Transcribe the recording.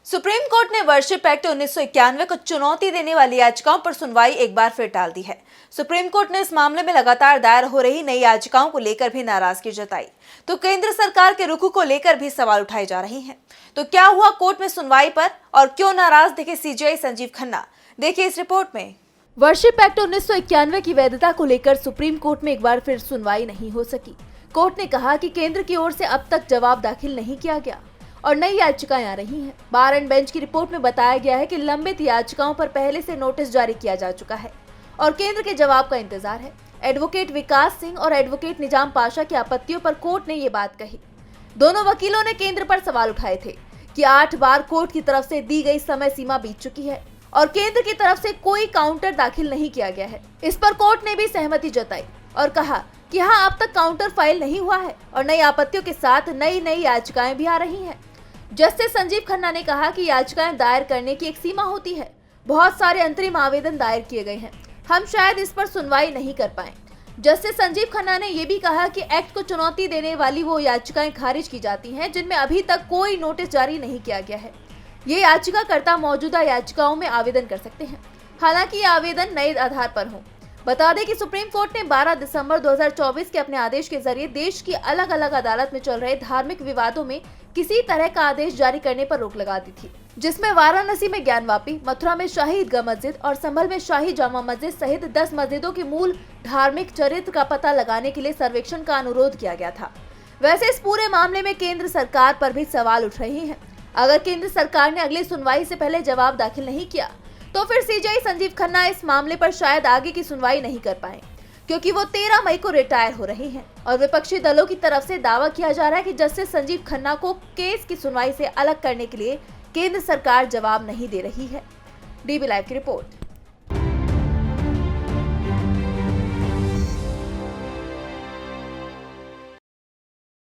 Supreme court ने worship act 1991 को चुनौती देने वाली याचिकाओं पर सुनवाई एक बार फिर टाल दी है। सुप्रीम कोर्ट ने इस मामले में लगातार दायर हो रही नई याचिकाओं को लेकर भी नाराजगी जताई, तो केंद्र सरकार के रुख को लेकर भी सवाल उठाए जा रहे हैं। तो क्या हुआ कोर्ट में सुनवाई पर और क्यों नाराज दिखे सीजेआई संजीव खन्ना, देखिए इस रिपोर्ट में। वर्शिप एक्ट 1991 की वैधता को लेकर सुप्रीम कोर्ट में एक बार फिर सुनवाई नहीं हो सकी। कोर्ट ने कहा कि केंद्र की ओर से अब तक जवाब दाखिल नहीं किया गया और नई याचिकाएं आ रही हैं। बार एंड बेंच की रिपोर्ट में बताया गया है कि लंबित याचिकाओं पर पहले से नोटिस जारी किया जा चुका है और केंद्र के जवाब का इंतजार है। एडवोकेट विकास सिंह और एडवोकेट निजाम पाशा की आपत्तियों पर कोर्ट ने ये बात कही। दोनों वकीलों ने केंद्र पर सवाल उठाए थे कि 8 बार कोर्ट की तरफ से दी गई समय सीमा बीत चुकी है और केंद्र की तरफ से कोई काउंटर दाखिल नहीं किया गया है। इस पर कोर्ट ने भी सहमति जताई और कहा कि हाँ, अब तक काउंटर फाइल नहीं हुआ है और नई आपत्तियों के साथ नई याचिकाएं भी आ रही हैं। जस्टिस संजीव खन्ना ने कहा कि याचिकाएं दायर करने की एक सीमा होती है। बहुत सारे अंतरिम आवेदन दायर किए गए हैं, हम शायद इस पर सुनवाई नहीं कर पाए। जस्टिस संजीव खन्ना ने यह भी कहा कि एक्ट को चुनौती देने वाली वो याचिकाएं खारिज की जाती हैं जिनमें अभी तक कोई नोटिस जारी नहीं किया गया है। ये याचिकाकर्ता मौजूदा याचिकाओं में आवेदन कर सकते हैं, हालांकि ये आवेदन नए आधार पर हो। बता दें कि सुप्रीम कोर्ट ने 12 दिसंबर 2024 के अपने आदेश के जरिए देश की अलग अलग अदालत में चल रहे धार्मिक विवादों में किसी तरह का आदेश जारी करने पर रोक लगा दी थी, जिसमें वाराणसी में ज्ञानवापी, मथुरा में शाही ईदगाह मस्जिद और संभल में शाही जामा मस्जिद सहित 10 मस्जिदों के मूल धार्मिक चरित्र का पता लगाने के लिए सर्वेक्षण का अनुरोध किया गया था। वैसे इस पूरे मामले में केंद्र सरकार पर भी सवाल उठ रहे हैं। अगर केंद्र सरकार ने अगली सुनवाई से पहले जवाब दाखिल नहीं किया तो फिर सीजेआई संजीव खन्ना इस मामले पर शायद आगे की सुनवाई नहीं कर पाए, क्योंकि वो 13 मई को रिटायर हो रहे हैं और विपक्षी दलों की तरफ से दावा किया जा रहा है कि जस्टिस संजीव खन्ना को केस की सुनवाई से अलग करने के लिए केंद्र सरकार जवाब नहीं दे रही है। डीबी लाइव की रिपोर्ट।